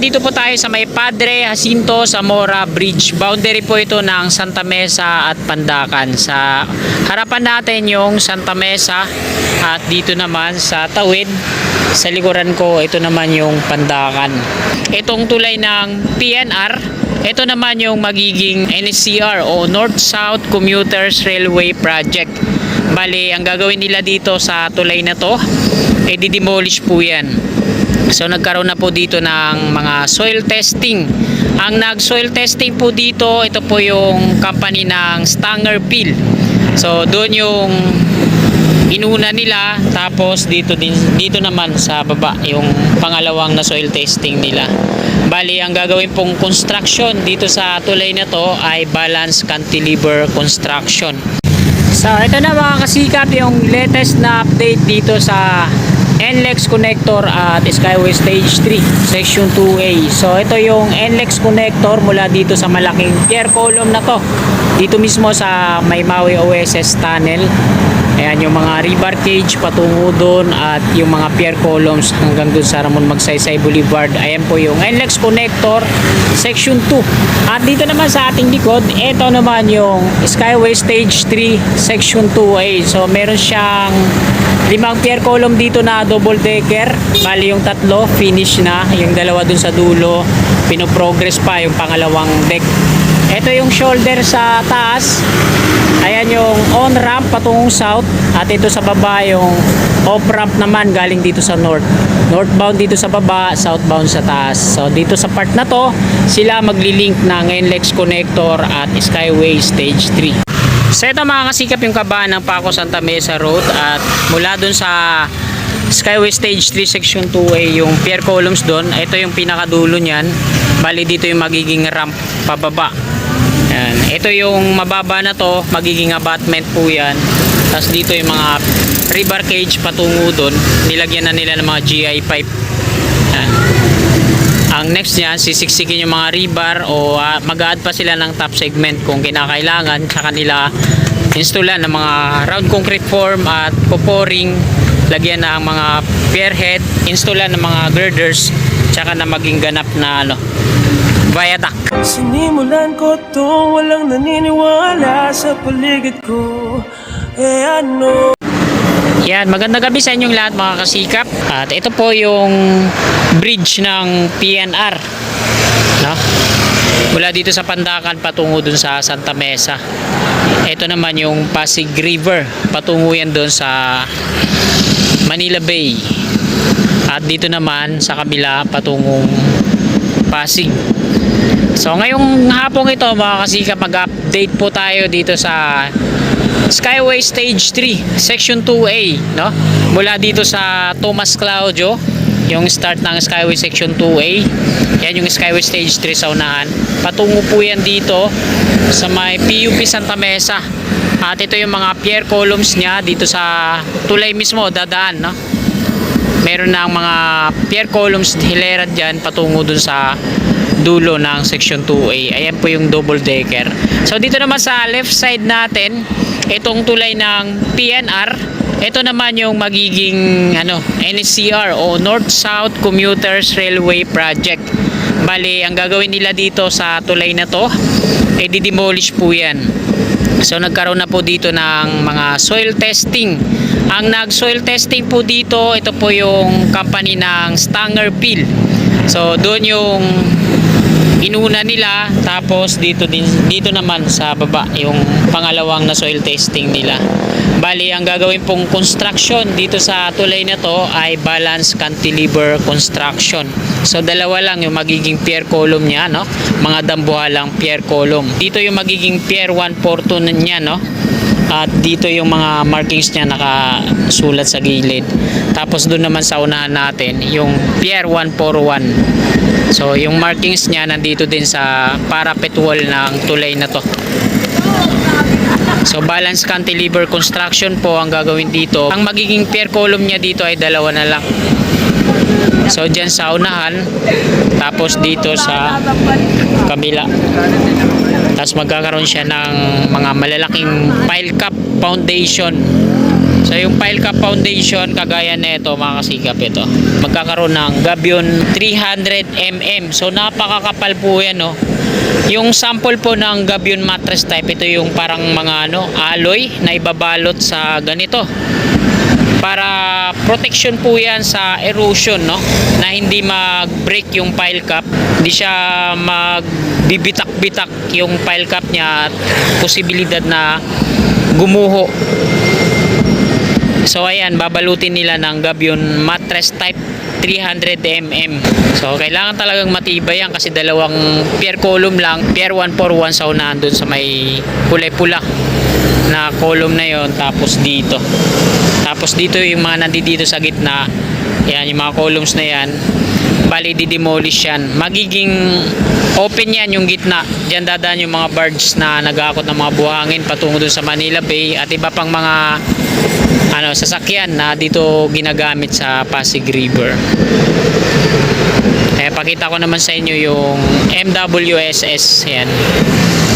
Nandito po tayo sa may Padre Jacinto Zamora Bridge. Boundary po ito ng Santa Mesa at Pandacan. Sa harapan natin yung Santa Mesa at dito naman sa tawid, sa likuran ko, ito naman yung Pandacan. Itong tulay ng PNR, ito naman yung magiging NSCR o North-South Commuters Railway Project. Bali, ang gagawin nila dito sa tulay na to, di-demolish po yan. So nagkaroon na po dito ng mga soil testing. Ang nag-soil testing po dito, ito po yung company ng Stanger Peel. So doon yung inuna nila, tapos dito naman sa baba yung pangalawang na soil testing nila. Bali, ang gagawin pong construction dito sa tulay na to ay balance cantilever construction. So ito na mga kasikap yung latest na update dito sa NLEX connector at Skyway Stage 3 Section 2A. So ito yung NLEX connector mula dito sa malaking pier column na to, dito mismo sa Maymawi OSS tunnel. Ayan yung mga rebar cage patungo doon at yung mga pier columns hanggang doon sa Ramon Magsaysay Boulevard. Ayan po yung NLEX connector Section 2. At dito naman sa ating likod, ito naman yung Skyway Stage 3 Section 2A. So meron siyang 5 pier column dito na double decker. Bali yung tatlo finish na, yung dalawa dun sa dulo pinoprogress pa yung pangalawang deck. Ito yung shoulder sa taas. Ayan yung on ramp patungong south, at ito sa baba yung off ramp naman galing dito sa north. Northbound dito sa baba, southbound sa taas. So dito sa part na to, sila maglilink ng NLEX connector at Skyway Stage 3. So ito mga kasikap yung kabahan ng Paco Santa Mesa Road, at mula dun sa Skyway Stage 3 Section 2A yung pier columns dun, ito yung pinakadulo nyan. Bali dito yung magiging ramp pababa. Yan. Ito yung mababa na to, magiging abutment po yan. Tapos dito yung mga rebar cage patungo dun, nilagyan na nila ng mga GI pipe. Yan. Ang next niyan, sisiksikin yung mga rebar o mag-add pa sila ng top segment kung kinakailangan sa kanila. Installan ng mga round concrete form at pouring, lagyan ng mga pier head, installan ng mga girders, tsaka na maging ganap na viaduct. Sinimulan ko to, walang naniniwala sa paligid ko. Yan, magandang gabi sa inyong lahat mga kasikap. At ito po yung bridge ng PNR, no? Mula dito sa Pandacan patungo dun sa Santa Mesa. Ito naman yung Pasig River, patungo yan dun sa Manila Bay. At dito naman sa kabila patungong Pasig. So ngayong hapong ito mga kasikap, mag-update po tayo dito sa Skyway Stage 3 Section 2A, no? Mula dito sa Tomas Claudio, yung start ng Skyway Section 2A. Yan yung Skyway Stage 3 sa unahan. Patungo po yan dito sa may PUP Santa Mesa. At ito yung mga pier columns niya dito sa tulay mismo dadaan, no? Meron na mga pier columns hilera dyan patungo dun sa dulo ng Section 2A. Ayan po yung double decker. So dito naman sa left side natin, itong tulay ng PNR, ito naman yung magiging NSCR o North-South Commuters Railway Project. Bali, ang gagawin nila dito sa tulay na to, di-demolish po yan. So nagkaroon na po dito ng mga soil testing. Ang nag-soil testing po dito, ito po yung company ng Stanger Peel. So doon yung inuna nila, tapos dito naman sa baba yung pangalawang na soil testing nila. Bali, ang gagawin pong construction dito sa tulay na to ay balance cantilever construction. So dalawa lang yung magiging pier column niya, no? Mga dambuhalang pier column. Dito yung magiging pier 142 niya, no? At dito yung mga markings niya nakasulat sa gilid. Tapos doon naman sa unahan natin yung pier 141. So yung markings niya nandito din sa parapet wall ng tulay na to. So balance cantilever construction po ang gagawin dito. Ang magiging pier column niya dito ay dalawa na lang. So dyan sa unahan, tapos dito sa kabila. Tapos magkakaroon siya ng mga malalaking pile cap foundation. So yung pile cap foundation kagaya nito mga kasikap, ito magkakaroon ng gabion 300 mm. So napakakapal po yan, no. Yung sample po ng gabion mattress type, ito yung parang mga alloy na ibabalot sa ganito para protection po yan sa erosion, no, na hindi mag-break yung pile cap, hindi siya magbibitak-bitak yung pile cap niya at posibilidad na gumuho. So ayan, babalutin nila ng gabion mattress type 300 mm. So kailangan talagang matibay yan kasi dalawang pier column lang, pier 141 sa unahan dun sa may kulay pula na column na yon, tapos dito yung mga nandito sa gitna, yan yung mga columns na yan, bali di-demolish yan, magiging open yan yung gitna, dyan dadaan yung mga barges na nag-aakot ng mga buhangin patungo dun sa Manila Bay at iba pang mga sasakyan na dito ginagamit sa Pasig River. Pakita ko naman sa inyo yung MWSS, yan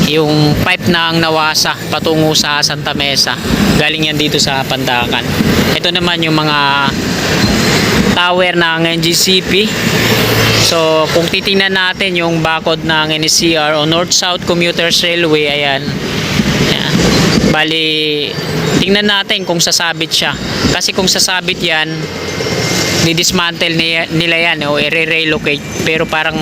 yung pipe na ang nawasa patungo sa Santa Mesa, galing yan dito sa Pandacan. Ito naman yung mga tower ng NGCP. So kung titingnan natin yung bakod ng NSCR o North-South Commuters Railway, ayan. Bali, tingnan natin kung sasabit siya, kasi kung sasabit yan, didismantle nila yan o i-relocate, pero parang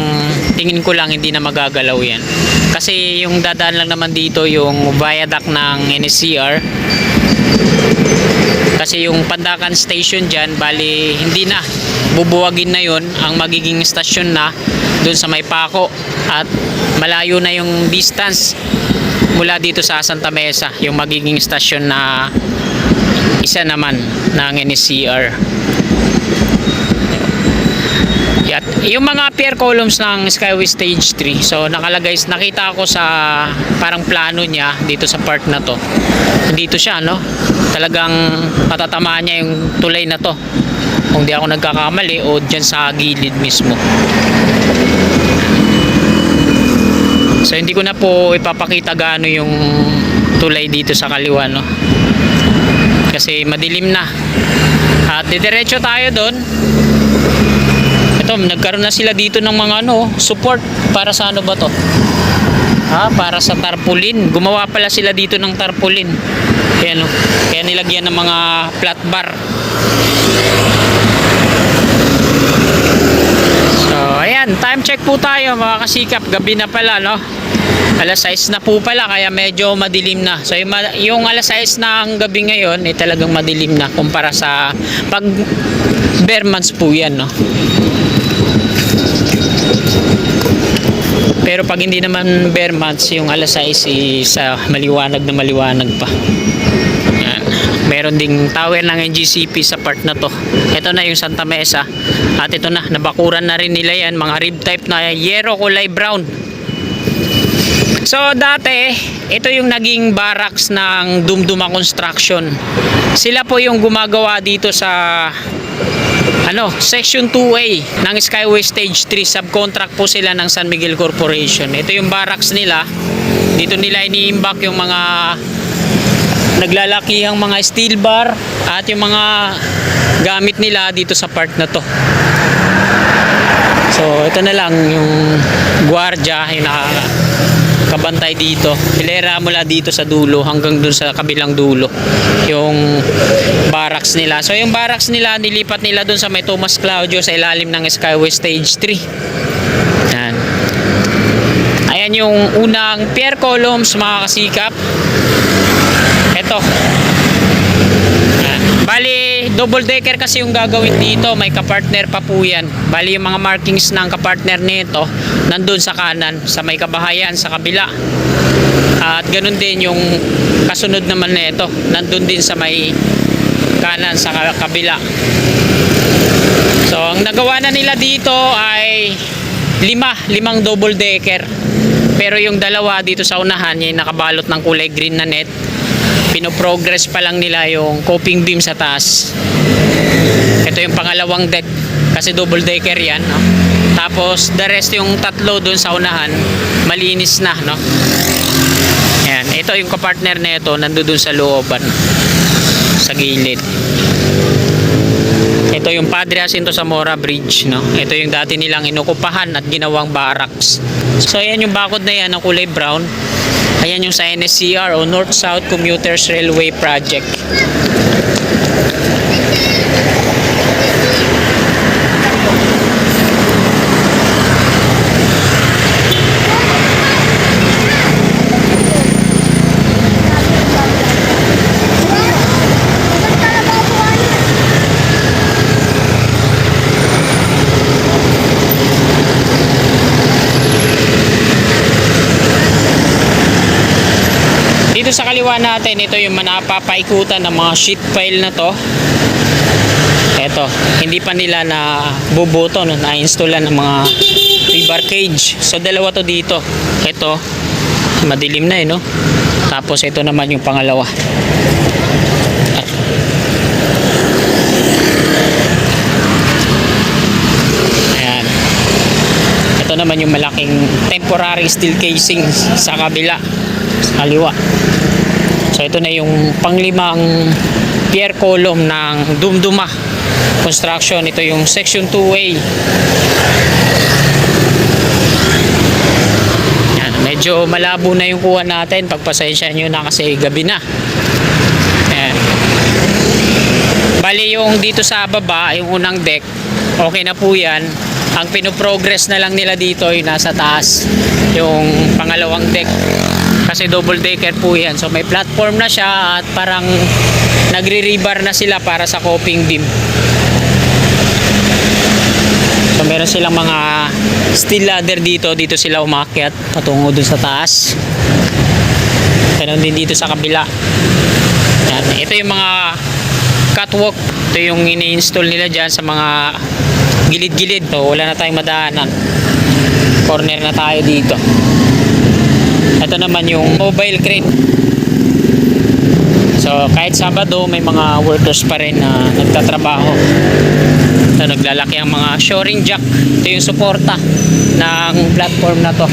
tingin ko lang hindi na magagalaw yan kasi yung dadaan lang naman dito yung viaduct ng NSCR, kasi yung Pandacan station dyan, bali hindi na, bubuwagin na yun, ang magiging stasyon na dun sa may Paco at malayo na yung distance mula dito sa Santa Mesa, yung magiging stasyon na isa naman ng NSCR. At yung mga pier columns ng Skyway Stage 3, so nakita ko sa parang plano niya dito sa part na to, dito siya, no, talagang matatamaan niya yung tulay na to kung di ako nagkakamali, o dyan sa gilid mismo. So hindi ko na po ipapakita gaano yung tulay dito sa kaliwa, no, kasi madilim na. At didiretso tayo doon. Ito, nagkaroon na sila dito ng mga support para sa ba to? Para sa tarpaulin. Gumawa pala sila dito ng tarpaulin. Ayan, kaya nilagyan ng mga flat bar. So, ayan, time check po tayo mga kasikap. Gabi na pala, no? Alas 6 na po pala, kaya medyo madilim na. So yung alas 6 na ang gabi ngayon, talagang madilim na kumpara sa pag bare months po yan, no? Pero pag hindi naman bare months, yung alas 6 sa maliwanag na maliwanag pa. Yan. Meron ding tower ng NGCP sa part na to. Ito na yung Santa Mesa. At ito na, nabakuran na rin nila yan, mga rib type na yero kulay brown. So dati, ito yung naging barracks ng Dumduma Construction. Sila po yung gumagawa dito sa Section 2A ng Skyway Stage 3. Subcontract po sila ng San Miguel Corporation. Ito yung barracks nila. Dito nila iniimbak yung mga naglalakihang mga steel bar at yung mga gamit nila dito sa part na to. So ito na lang yung gwardiya, yung nakakabantay dito. Hilera mula dito sa dulo hanggang dun sa kabilang dulo yung barracks nila. So yung barracks nila, nilipat nila dun sa may Tomas Claudio sa ilalim ng Skyway Stage 3. Yan. Ayan yung unang pier columns mga kasikap. Ito. Bali, double decker kasi yung gagawin dito. May kapartner pa po yan. Bali, yung mga markings ng kapartner nito nandun sa kanan, sa may kabahayan, sa kabila. At ganun din yung kasunod naman nito, nandun din sa may kanan, sa kabila. So, ang nagawa na nila dito ay limang double decker. Pero yung dalawa dito sa unahan, yung nakabalot ng kulay green na net, pinoprogress pa lang nila yung coping beam sa taas. Ito yung pangalawang deck kasi double decker yan, no? Tapos the rest yung tatlo dun sa unahan malinis na, no? Yan, ito yung kapartner nito nandoon sa looban. sa gilid. Ito yung Padre Jacinto Zamora Bridge, no? Ito yung dati nilang inukupahan at ginawang barracks. So ayan yung bakod na yan ng kulay brown. Ayan yung sa NSCR o North-South Commuters Railway Project. Dito sa kaliwa natin, ito yung napapaikutan ng mga sheet pile na to. Ito, hindi pa nila na bubuto, no? Na-installan ng mga rebar cage. So dalawa to dito. Ito, madilim na no? Tapos ito naman yung pangalawa. Ayan. Ito naman yung malaking temporary steel casing sa kabila, sa kaliwa. So ito na yung panglimang pier column ng Dumduma Construction. Ito yung section 2A. Yan, medyo malabo na yung kuha natin. Pagpasensya nyo na kasi gabi na. Ayan. Bali yung dito sa baba, yung unang deck, okay na po yan. Ang pinoprogress na lang nila dito yung nasa taas, yung pangalawang deck. Kasi double decker po yan. So may platform na siya at parang nagre-rebar na sila para sa coping beam. So meron silang mga steel ladder dito. Dito sila umakyat patungo dun sa taas. Meron din dito sa kabila. Yan. Ito yung mga catwalk. Ito yung ini-install nila dyan sa mga gilid-gilid. So wala na tayong madaanan. Corner na tayo dito. Ito naman yung mobile crane. So kahit Sabado may mga workers pa rin na nagtatrabaho. So naglalaki ang mga shoring jack. Ito yung suporta ng platform na to.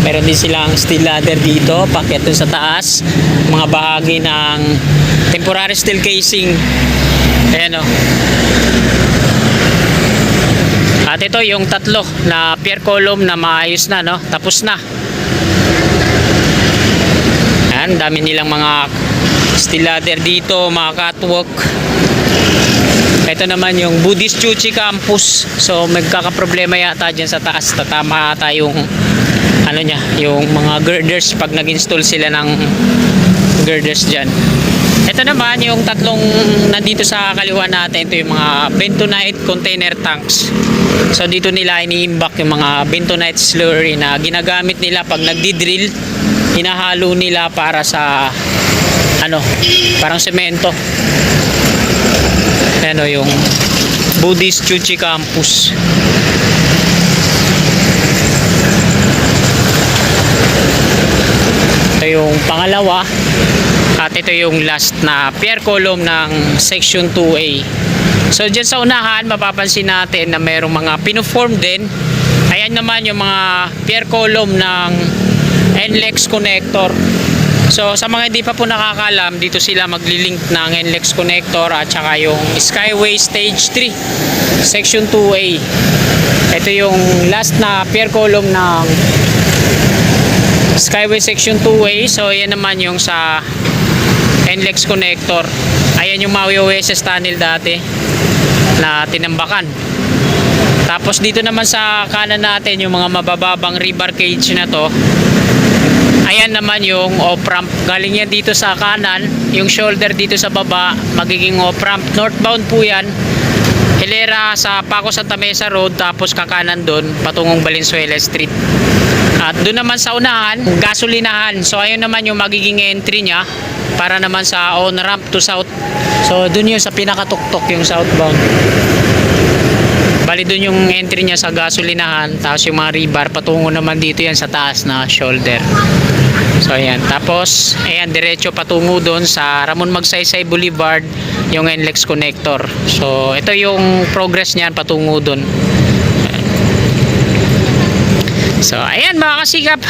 Meron din silang steel ladder dito, packet dun sa taas. Mga bahagi ng temporary steel casing. Ayan o. At ito yung tatlo na pier column na maayos na, no? Tapos na. Ayan, dami nilang mga steel ladder dito, mga catwalk. Ito naman yung Buddhist Chuchi Campus. So magkakaproblema yata dyan sa taas. Tatama ata yung ano niya, yung mga girders pag nag-install sila ng girders dyan. Ito naman yung tatlong nandito sa kaliwa natin. Ito yung mga bentonite container tanks. So dito nila ini-imbak yung mga bentonite slurry na ginagamit nila pag nagdi-drill. Hinahalo nila para sa ano, parang semento. Ano yung Buddhist Chuchi Campus. Ito yung pangalawa. At ito yung last na pier column ng section 2A. So dyan sa unahan, mapapansin natin na mayroong mga pinoform din. Ayan naman yung mga pier column ng NLEX connector. So sa mga hindi pa po nakakalam, dito sila maglilink ng NLEX connector at saka yung Skyway Stage 3 section 2A. Ito yung last na pier column ng Skyway section 2A. So yan naman yung sa NLEX connector. Ayan yung Maui OSS tunnel dati na tinambakan. Tapos dito naman sa kanan natin yung mga mabababang rebar cage na to. Ayan naman yung off-ramp. Galing yan dito sa kanan. Yung shoulder dito sa baba, magiging off-ramp. Northbound po yan. Hilera sa Paco Santa Mesa Road. Tapos kakanan doon, patungong Valenzuela Street. At doon naman sa unahan, gasolinahan. So ayun naman yung magiging entry niya para naman sa on-ramp to south. So doon yun sa pinakatuktok yung southbound. Bali doon yung entry niya sa gasolinahan. Tapos yung mga rebar, patungo naman dito yan sa taas na shoulder. So ayan, tapos ayan, diretso patungo doon sa Ramon Magsaysay Boulevard yung NLEX connector. So ito yung progress niyan patungo doon. So ayan mga kasikap,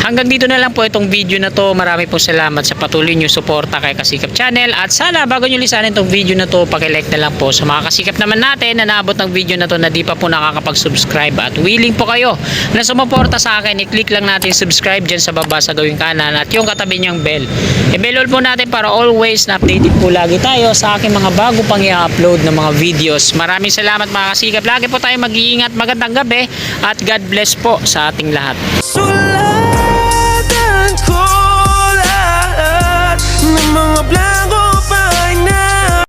Hanggang dito na lang po itong video na to. Marami pong salamat sa patuloy nyo suporta kay Kasikap Channel. At sana bago nyo lisanin itong video na to, pakilike na lang po sa mga kasikap naman natin na naabot ng video na to na di pa po nakakapag-subscribe. At willing po kayo na sumuporta sa akin, i-click lang natin subscribe dyan sa baba sa gawing kanan at yung katabi niyang bell. I-bell all po natin para always na updated po lagi tayo sa aking mga bago pang i-upload ng mga videos. Maraming salamat mga kasikap. Lagi po tayo mag-iingat. Magandang gabi at God bless po sa ating lahat. Sulatan ko lahat ng mga